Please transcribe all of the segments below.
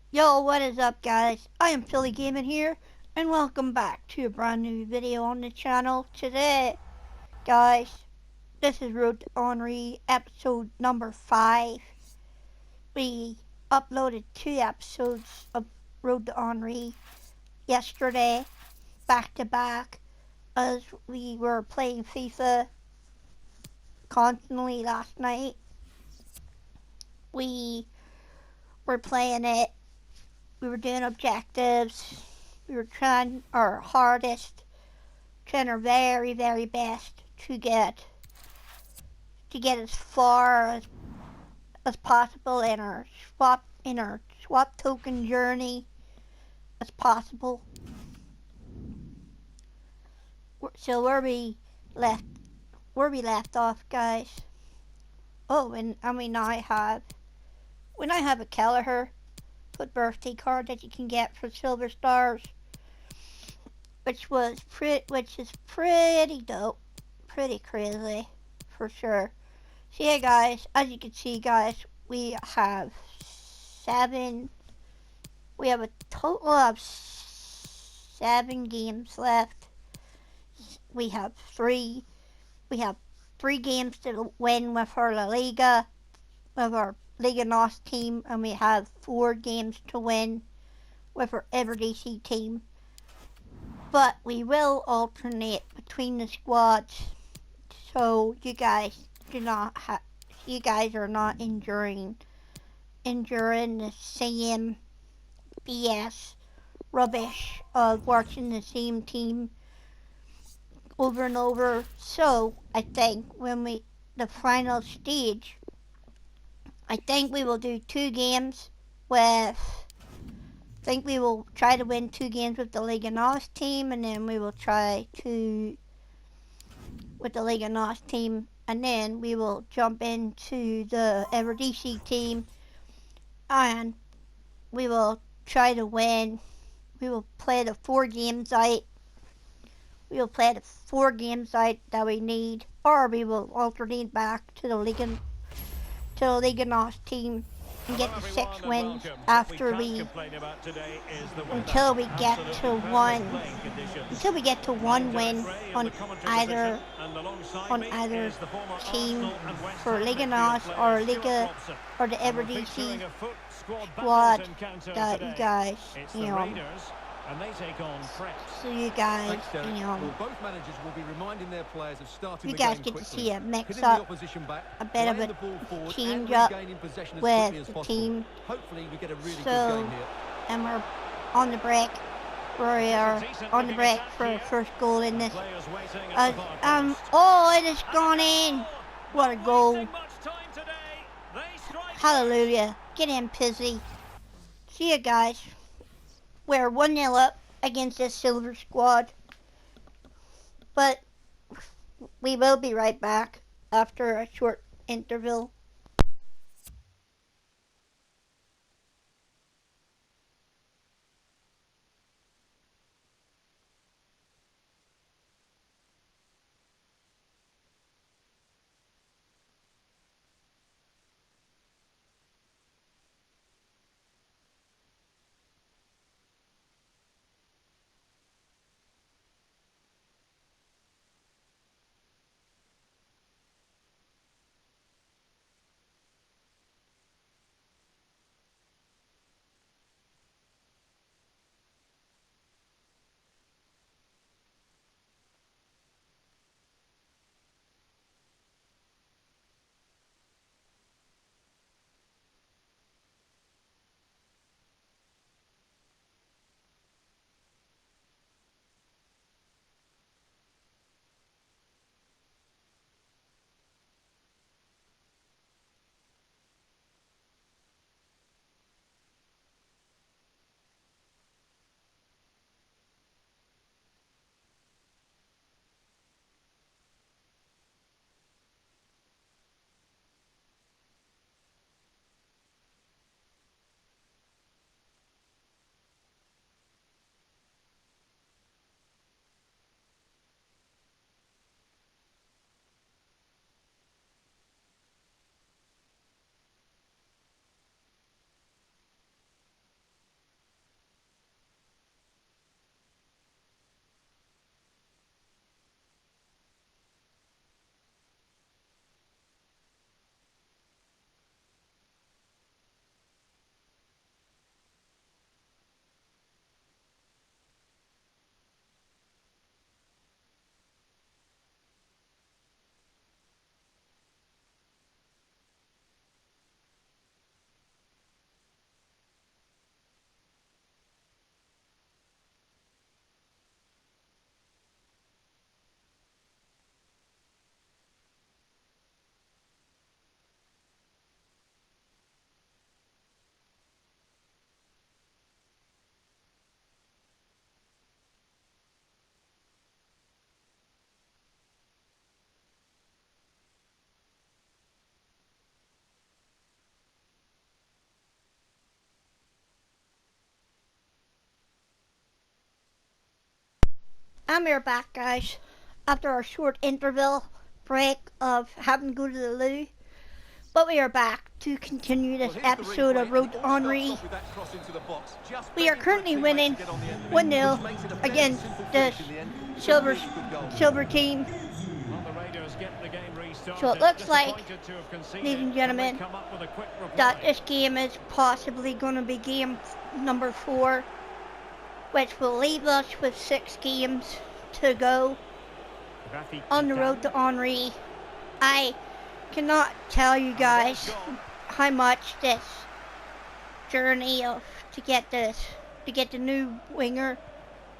Yo, what is up guys? I am Philly Gaming here, and welcome back to a brand new video on the channel. Today, guys, this is Road to Henri, episode number 5. We uploaded 2 episodes of Road to Henri yesterday, back to back, as we were playing FIFA constantly last night. We were playing it, we were doing objectives, we were trying our hardest, trying our very, very best to get as far as possible in our swap token journey as possible. So left where we left off, guys. Oh, and we now have a Kelleher foot birthday card that you can get for silver stars, which is pretty dope, pretty crazy for sure. So yeah, guys, as you can see, guys, we have a total of 7 games left. We have three games to win with our La Liga, with our Liga NOS team, and we have 4 games to win with our Everdc team. But we will alternate between the squads, so you guys are not enduring the same BS rubbish of watching the same team over and over. So I think the final stage, I think we will do 2 games with. I think we will try to win 2 games with the Liga NOS team, and then we will try to with the Liga NOS team, and then we will jump into the Everdc team, and we will try to win. We will play the 4 games out. We will play the 4 games out that we need, or we will alternate back to the Liga NOS team and get the 6 wins after until we get to one win on either team for Liga NOS or or the Everdc squad that you guys and they take on Preps. so you guys Well, both managers will be reminding their players of starting you the guys game get to quickly, see a mix hitting up, the opposition back, a bit of playing a the ball forward, change and up regaining possession as with quickly as the possible. team. Hopefully, we get a really good So, game here. and we're on the break. We are on the break for our first goal in this. Oh, it has gone in. What a goal! Hallelujah! Get in, Pizzy. See ya, guys. We're 1-0 up against this silver squad, but we will be right back after a short interval. And we're back, guys, after our short interval break of having to go to the loo. But we are back to continue this episode of Road to Henri. We are currently winning 1-0 against the silver team. So it looks like, ladies and gentlemen, that this game is possibly going to be game number 4, which will leave us with 6 games to go on the road to Henri. I cannot tell you guys how much this journey to get the new winger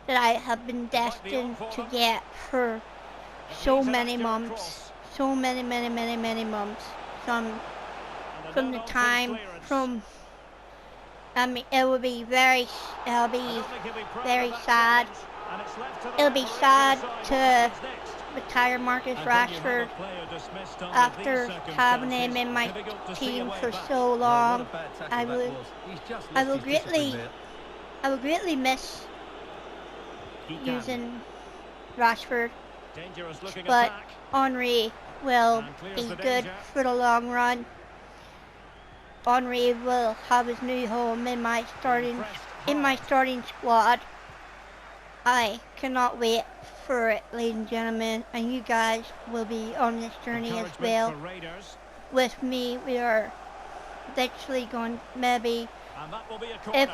that I have been destined to get for so many months, so many months, from the time from. I mean, it'll be very sad. It'll be sad to retire Marcus Rashford after having him in my team for so long. I will greatly miss using Rashford, but Henri will be good for the long run. Henri will have his new home in my starting squad. I cannot wait for it, ladies and gentlemen, and you guys will be on this journey as well with me. We are literally going, maybe if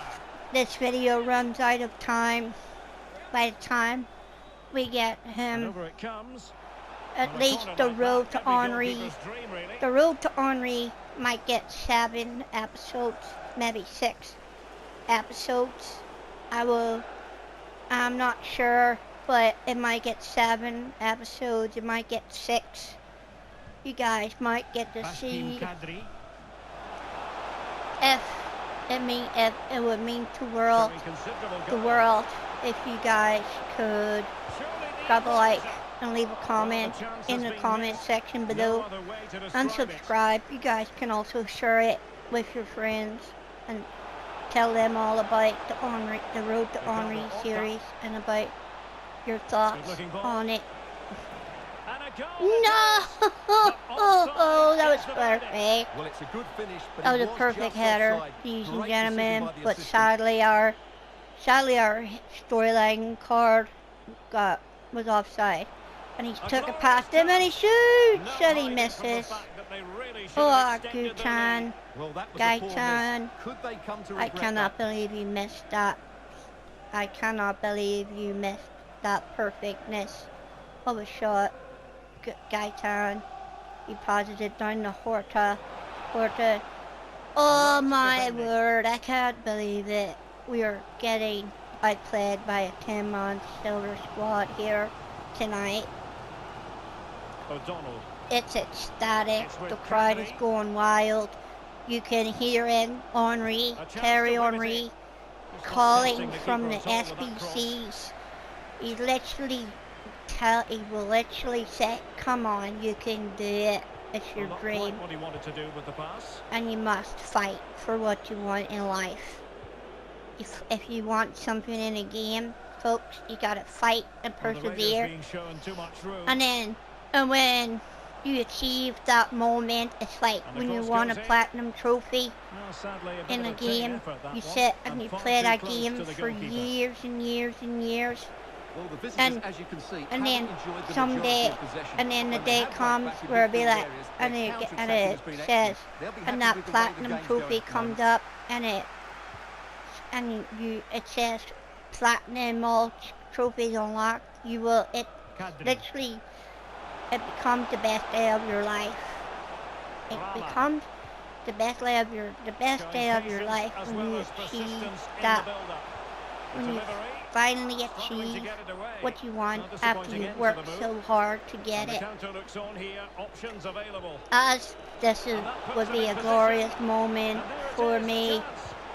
this video runs out of time by the time we get him, at least the road to Henri. The road to Henri might get 7 episodes, maybe 6 episodes. I'm not sure, but it might get 7 episodes, it might get 6. You guys might get to see if it would mean to the world if you guys could drop a like and leave a comment in the comment section below and subscribe. You guys can also share it with your friends and tell them all about the Road to Henri series and about your thoughts on it. No! Oh, that was perfect. Well, it's a good finish, but that was a perfect header, ladies and gentlemen. But sadly our storyline card was offside, and he took it past him and he shoots and he misses. Oh, Guchan, Gaetan, I cannot believe you missed that. I cannot believe you missed that perfectness of a shot. Gaetan, he passes it down to Horta. Oh my word, I can't believe it. We are getting outplayed by a 10-man silver squad here tonight. O'Donnell. It's ecstatic. The crowd is going wild. You can hear it. Terry Henry calling from the SBCs. He will literally say, "Come on, you can do it. It's your dream." What he wanted to do with the pass. And you must fight for what you want in life. If you want something in a game, folks, you gotta fight and persevere. And when you achieve that moment, it's like when you won a platinum trophy in a game. You sit and you play that game for years and years and years. Well, the visitors, And, as you can see, and then haven't enjoyed the someday, majority of possession. and then the When day they have comes back where it'll be in like, areas, and their it counter-attack has been says, excellent. They'll be and happy that with the way the platinum game's trophy going at the comes moment. up, and it says platinum all trophies unlocked. Literally, it becomes the best day of your life. It becomes the best day of your life when you achieve that. When you finally achieve what you want after you work so hard to get it. As would be a glorious moment for me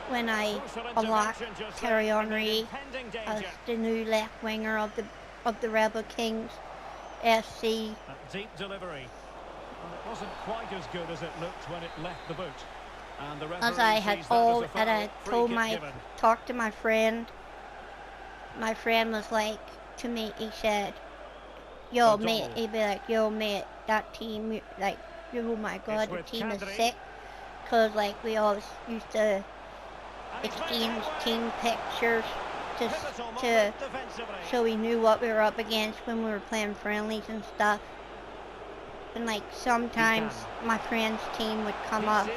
when I unlock Terry Henry as the new left winger of the Rebel Kings FC. Deep delivery. And it wasn't quite as good as it looked when it left the boot. And the As I had talked to my friend. My friend was like, to me, he said, "Yo, mate," O'Donnell. he'd be like, "Yo, mate, that team, like, oh my God, the with team is Kennedy. sick." Because, like, we always used to And he's made exchange headway. team pictures Pivotal to moment defensively. so we knew what we were up against when we were playing friendlies and stuff. And, like, sometimes my friend's team would come up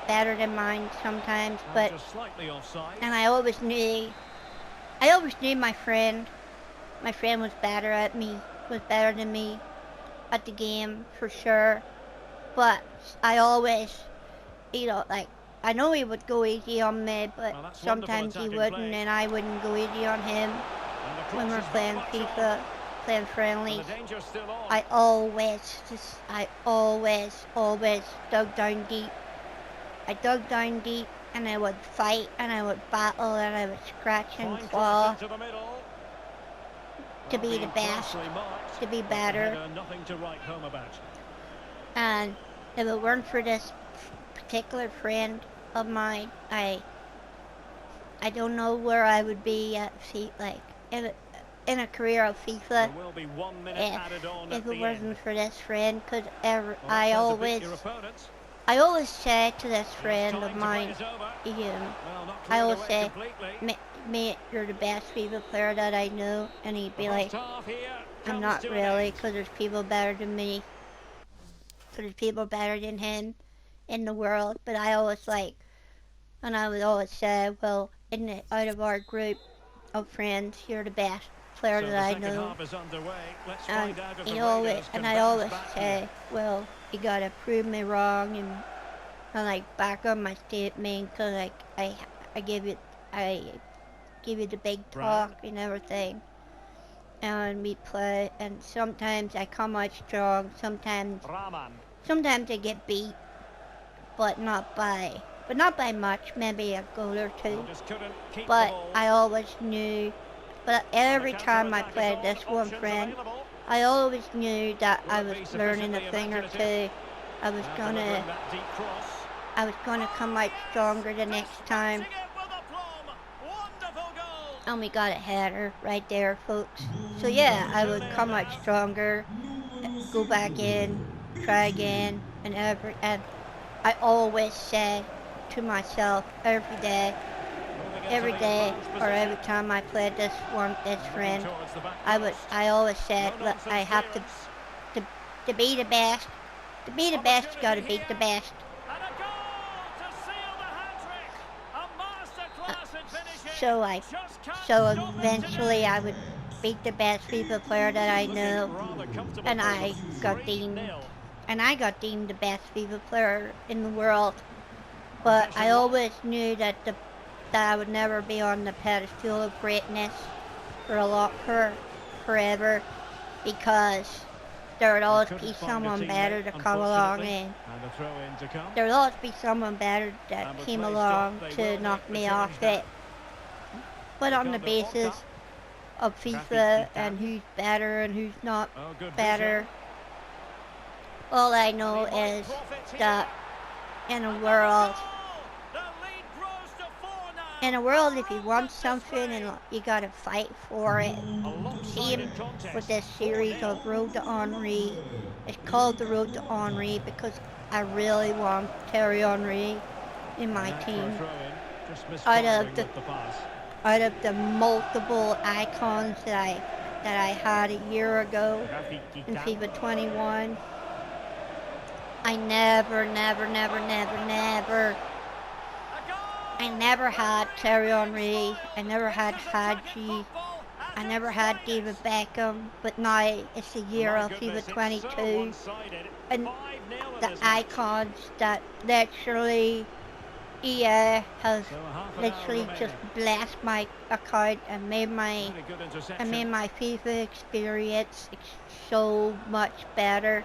better than mine sometimes, but just slightly offside. and I always knew my friend was better than me at the game for sure. But I always, like, I know he would go easy on me, but Well, that's sometimes he wonderful wouldn't, attacking play. and I wouldn't go easy on him And the when cross we're is very playing much FIFA, on. playing And friendlies. the danger's still on. I always dug down deep. I dug down deep, and I would fight, and I would battle, and I would scratch and Fine claw cross into the middle. to be the Being best, closely marked, to be but the better. header, nothing to write home about. And if it weren't for this particular friend of mine, I don't know where I would be at like in a career of FIFA There will be 1 minute added on if at it the wasn't end. for this friend. Because Well, I that's how to beat your always opponent. say to this friend Time of to mine, play is over. Well, not I cleared always away say, completely. mate, you're the best FIFA player that I know. And he'd The be first like, half here I'm comes not to an really, end. because there's people better than me. There's people better than him in the world. But I always and I would always say, well, out of our group of friends, you're the best player So that the I second know. half is underway. Let's And find out if the Raiders can I bounce always back say, here. well, you gotta prove me wrong, and I back up my statement, cause I give you the big Brown. talk and everything, and we play, and sometimes I come out strong, sometimes Rahman. I get beat, but not by much, maybe a goal or two. Just couldn't keep the But ball. I always knew, but every And the time I counter-attack is played on. this one Options friend, available. I always knew that Will I it was be learning a sufficiently thing or imaginative? two. I was Now gonna delivering that deep cross. come out stronger the next time. Dispensing it with aplomb. Wonderful goal. And we got a header right there, folks. So yeah, I would come out stronger, go back in, try again, and I always say to myself every day, or every time I played this friend, I always said, look, I have to be the best. To be the best, you gotta beat the best. And a goal to seal the hat-trick. A masterclass in finishing. So Just can't so stop it eventually today. I would beat the best FIFA player that I Looking know, rather comfortable and for I them. got 3-0. deemed the best FIFA player in the world. But I always knew that I would never be on the pedestal of greatness forever, because there would always be someone better to come along, and And a throw in to come. there would always be someone better that And with came play along stopped, they to will knock make the me change off now. it. But on the Ricardo basis Horta. of FIFA and who's better and who's not Oh, good better, vision. all I know He might is profit here. that in a And world, goal! The lead grows to 4 now. if you want something, and you gotta fight for it. A lopsided Same contest. with this series 4-0. of Road to Henry. It's called the Road to Henry because I really want Terry Henry in my And for a team. throw-in, just Out misfiring of the with the pass. out of the multiple icons that I had a year ago in FIFA 21, I never had Terry Henry. I never had Hadji. I never had David Beckham. But now it's the year of FIFA 22, and the icons that literally EA has literally just blessed my account and made my FIFA experience so much better,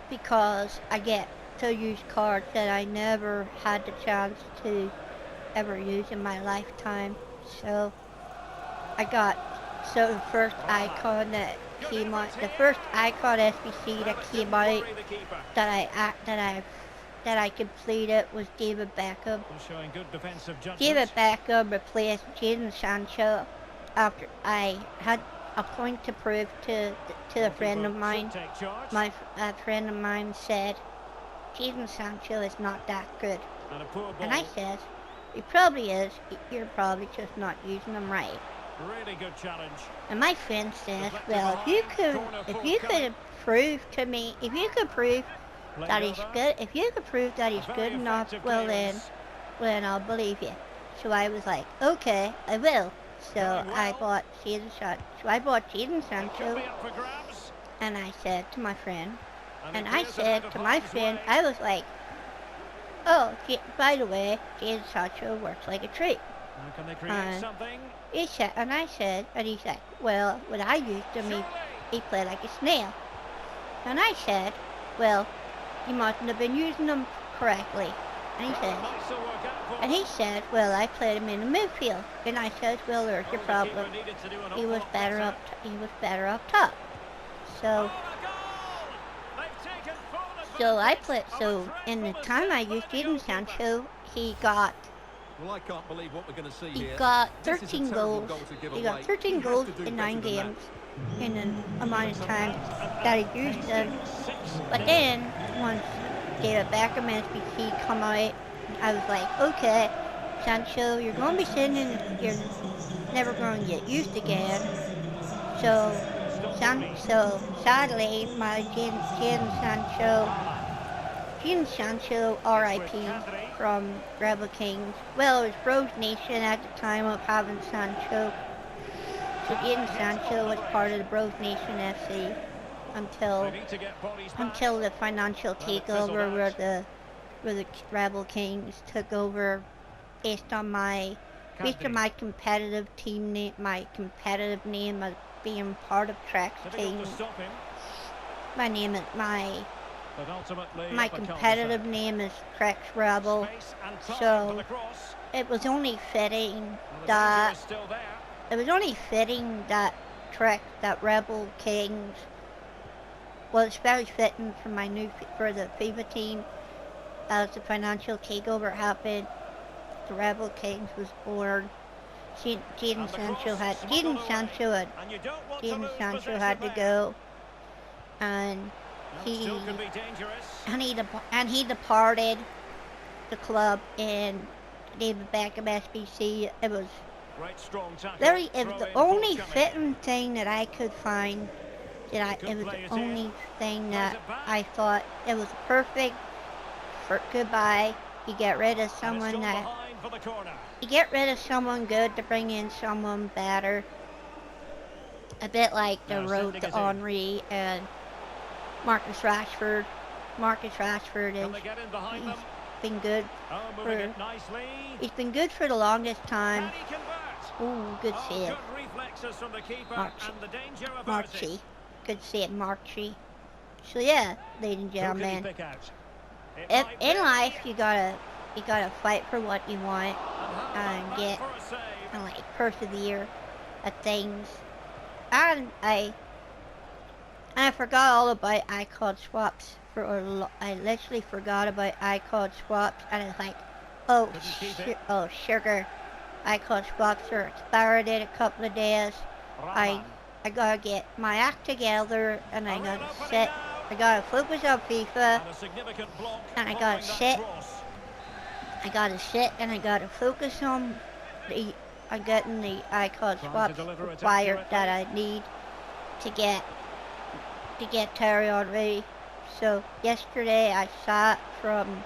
because I get to use cards that I never had the chance to ever use in my lifetime. So the first icon that came out, the first icon SBC that came out that I completed was David Beckham. Showing good defensive judgment. David Beckham replaced Jadon Sancho after I had a point to prove to a friend of mine. Take charge. A friend of mine said, Jadon Sancho is not that good. And a poor ball. And I said, he probably is. You're probably just not using him right. Really good challenge. And my friend says, well, if you could prove to me, if you could prove that he's good, if you could prove that he's good enough, well then I'll believe you. So I was like, okay, I will. So I bought Jadon Sancho, and I said to my friend, I was like, oh, by the way, Jadon Sancho works like a tree. Can they create something? He said, and he said, well, when I used him, he played like a snail. And I said, well, you mustn't have been using him correctly. And he said, well, I played him in the midfield. And I said, well, there's your problem. He was better up top. So in the time I used Jadon Sancho, he got Well, I can't believe what we're going to see He here. got This is a 13 terrible goals. goal to give He away. got 13 You have goals to do in better 9 than that. games in an amount of time that he used them. But then, once David Beckham SBC come out, I was like, okay, Sancho, you're going to be sitting in, you're never going to get used again. So sadly, my Jadon Sancho, R.I.P. from Rebel Kings. Well, it was Bros Nation at the time of having Sancho. So Jadon Sancho was part of the Bros Nation FC until the financial takeover where the Rebel Kings took over based on my competitive name as being part of Trek's team. My competitive name is Trex Rebel, so it was only fitting that that Rebel Kings was very fitting for the FIFA team. As the financial takeover happened, the Rebel Kings was born. Jadon Sancho had to go, and he departed the club in David Beckham SBC. It was the only fitting thing that I could find. It was the only thing that I thought it was perfect for goodbye. You get rid of someone good to bring in someone better. A bit like the road to Henry and Marcus Rashford. He's been good for the longest time. Ooh, good save. Marchie. Good save, Marchie. So yeah, ladies and gentlemen, in life you gotta fight for what you want and get and persevere at things. And I forgot all about iCloud swaps. I literally forgot about iCloud swaps, and it's like, oh sugar, iCloud swaps are expired in a couple of days. I gotta get my act together, and I gotta focus on FIFA, and I gotta sit and I gotta focus on getting the iCloud swaps required that I need to get Terry Henry. So yesterday I sat from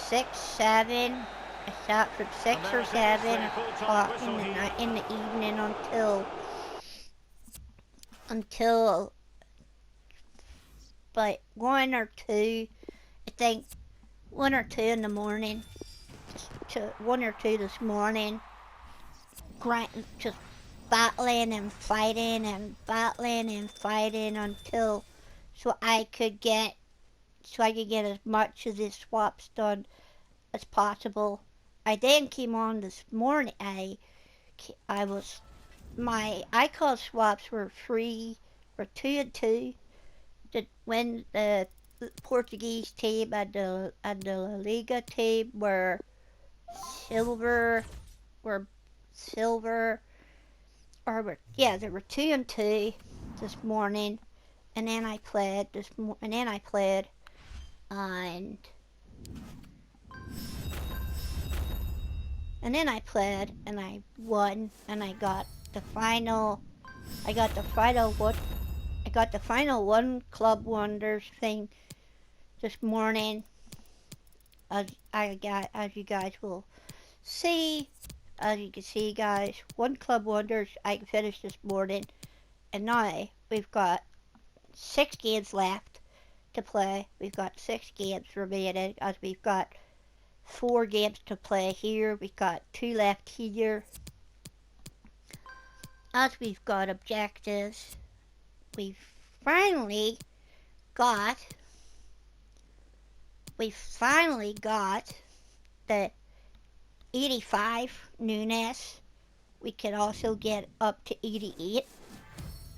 6 or 7 o'clock in the evening until like 1 or 2, I think 1 or 2 in the morning, to 1 or 2 this morning, just battling and fighting until so I could get as much of these swaps done as possible. I then came on this morning. My iCloud swaps were free for 2 and 2. When the Portuguese team and the La Liga team were silver there were 2-2 this morning, and then I played and and I won, and I got the final one Club Wonders thing this morning. As you guys will see, as you can see, guys, one Club Wonders I finished this morning, and now we've got 6 games left to play. We've got 6 games remaining, as we've got 4 games to play here. We've got 2 left here. As we've got objectives, we've finally got the 85 Nunes. We can also get up to 88.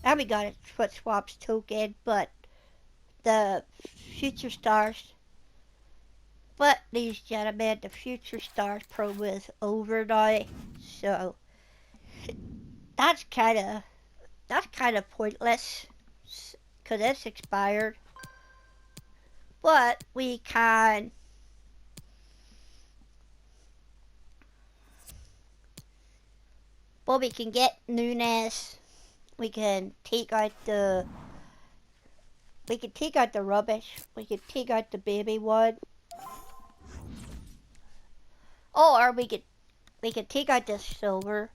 And we got a foot swaps token, but the Future Stars. But, ladies and gentlemen, the Future Stars promo is over now, so that's kind of pointless, because it's expired. But we can get Nunes. We can take out the rubbish. We can take out the baby one. Or we could take out this silver.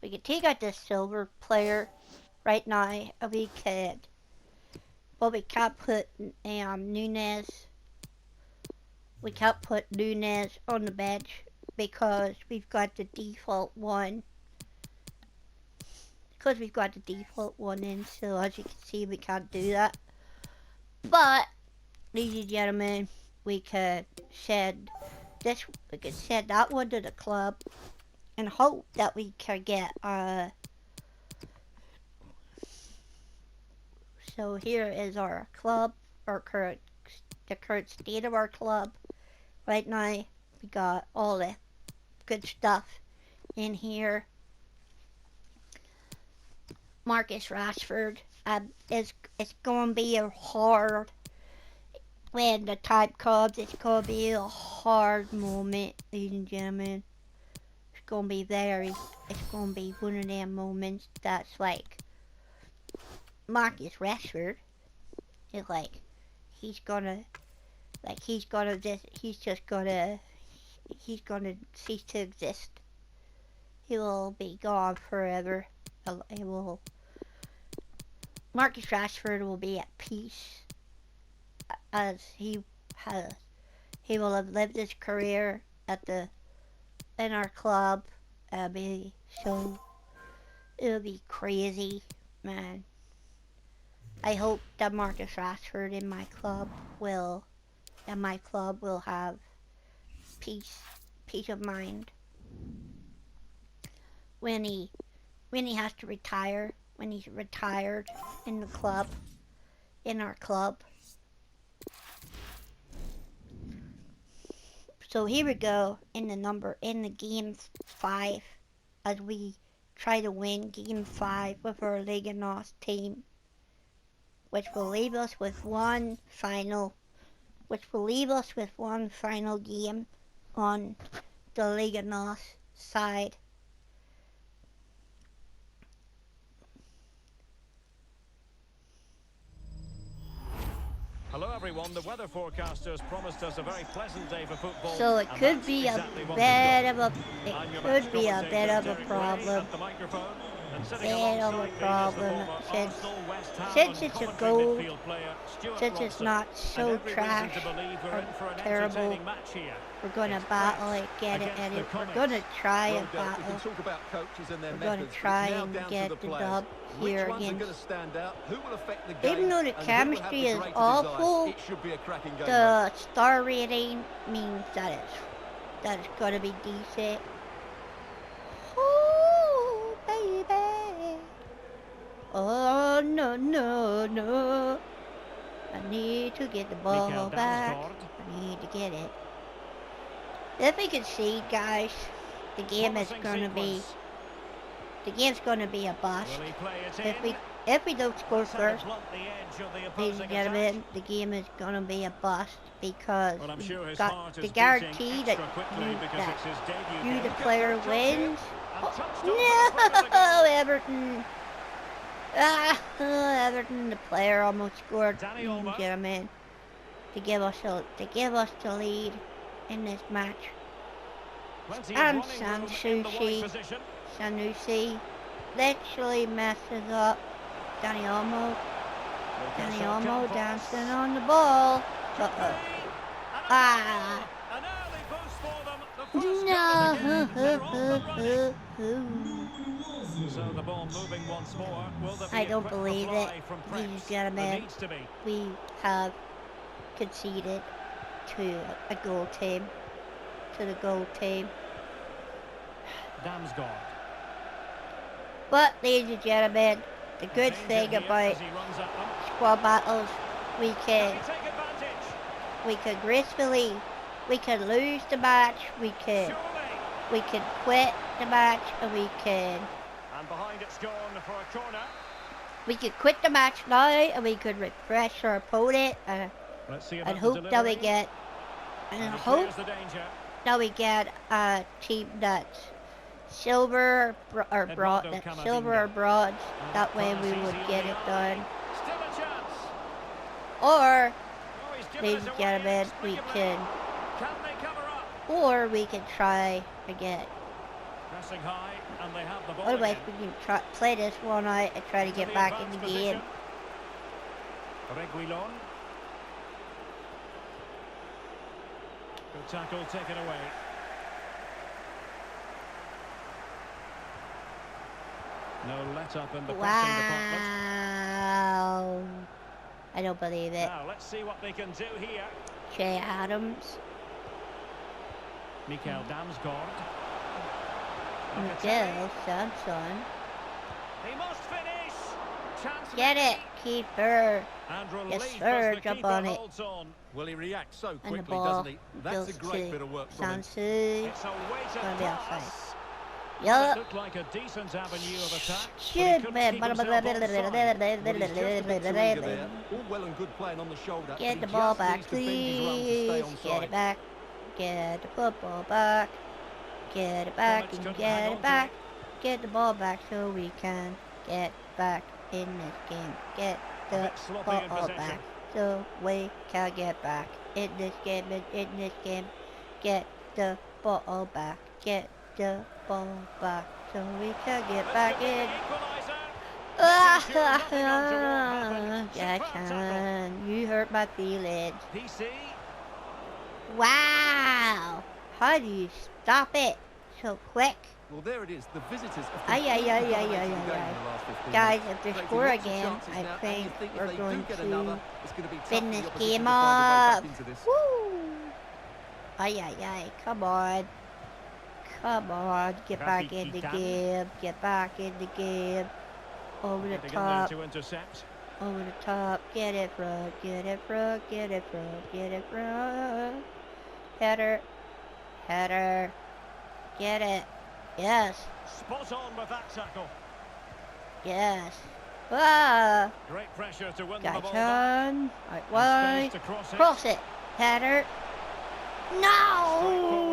We could take out this silver player right now, and we could. But we can't put Nunes. We can't put Nunes on the bench because we've got the default one. Because we've got the default one in, so as you can see, we can't do that. But, ladies and gentlemen, we could send that one to the club and hope that we can get so here is our club, the current state of our club. Right now, we got all the good stuff in here. Marcus Rashford, it's going to be a hard, when the time comes, it's going to be a hard moment, ladies and gentlemen. It's going to be one of them moments that's like, Marcus Rashford is like, he's gonna cease to exist. He will be gone forever. Marcus Rashford will be at peace, as he will have lived his career in our club. So it'll be crazy, man. I hope that Marcus Rashford in my club will have peace of mind when he has to retire, when he's retired in our club. So here we go in the game 5, as we try to win game 5 with our Liga NOS team, which will leave us with one final game on the Liga NOS side. Hello everyone, the weather forecasters promised us a very pleasant day for football. So it could be a bit of a problem. Since it's a goal, since it's not so trash or terrible, we're gonna battle it, get it, and we're gonna try and battle. We're gonna try and get the dub here against. Even though the chemistry is awful, the star rating means that it's gonna be decent. Oh, baby. Oh, no, no, no. I need to get the ball back. I need to get it. If we can see, guys, the game is Promising gonna be sequence. the game's gonna be a bust. Will he play it in? If we don't score That's how to first, blunt the edge of the ladies opposing and attack. gentlemen, the game is gonna be a bust because Well, I'm we sure his got heart the is guarantee beating that extra quickly because it's his debut you, game. the player, Good touch here, wins. and touched on for the No, front of the goal. Everton. Everton, the player almost scored. Danny Ladies and Olmo. gentlemen, to give us the lead in this match. Plenty of And running room in the wide position. Sanusi literally messes up. Danny Olmo dancing on the ball. Uh-oh. Ah. An early boost for them. The first goal again. They're off and running. So the ball moving once more. Will there be I a don't quick believe it. reply from Ladies and Preps? gentlemen, There needs to be. we have conceded to a goal team. To the goal team. Damsgaard. But, ladies and gentlemen, the good Danger thing here about as he runs at them. squad battles, we Can can he take advantage? we can gracefully, we can lose the match, we can Surely. quit the match, and we can And behind it's gone for a corner. quit the match now, and we could refresh our opponent, Let's see and about hope the that we delivery. get, and And he hope clears the danger. that we get a team that's silver or broad, Eduardo Camavinga. silver or bronze. And That way we pass would easy get on it the done. eye. Still a chance. Or, Oh, he's given ladies us and away gentlemen, we inexplicably. can, Can they cover up? or we can try again. Pressing high, and they have the ball Otherwise, again. we can play this one out and try to Into get the back in advanced the position. game. Reguilon. Good tackle taken away. No let up in the pressing department. Wow. I don't believe it. Now let's see what they can do here. Jay Adams. Mikael Damsgaard. Miguel Samson. He must finish. Chance Get it, maybe. keeper. And relief Yes, as sir, the jump keeper on it. holds on. Well, he reacts so And the quickly, ball doesn't he? That's goes a great to bit of work from him. Sansu. It's a weighted Gonna be pass. offside. It Yup. looked like a decent avenue of attack. but he Shit, couldn't man. keep himself offside. Well, he's just a bit too eager there. All well and good playing on the shoulder. but Get he the ball just back, needs to bend his run to stay please. on Get side. it back. Get the football back. Get it back Roberts and couldn't get hang on it to back. Get the ball back so we can get back in this game. Get A the bit sloppy in ball possession. back so we can get back in this game. In this game, get the ball back. Get the ball back so we can get This back could be the in. equaliser. Ah, Making sure nothing untoward happened. yeah, Superb tackle. Chan, you hurt my feelings. PC. Wow! How do you stop it so quick? Well, there it is. The visitors have Ay, ay, completely ay, ay, dominated ay, the ay, game ay. in the last 15 Guys, minutes. if they Creating score lots of again, chances I now, and think you think if we're they do going get to another, it's going to be tough spin for the this opposition game to find a way back up. into this. Woo! Ay, ay, ay, come on. Come on, get back in the game. Get back in the game. Over the Getting in there top. to intercept. Over the top. Get it front. Get it front. Get it front. Get it front. Header. Header. Get it. Yes. Spot on with that tackle. Yes. Ah. Great pressure to win the ball back. Gotcha. Right, And wide. space to cross it. Cross it. Header. No!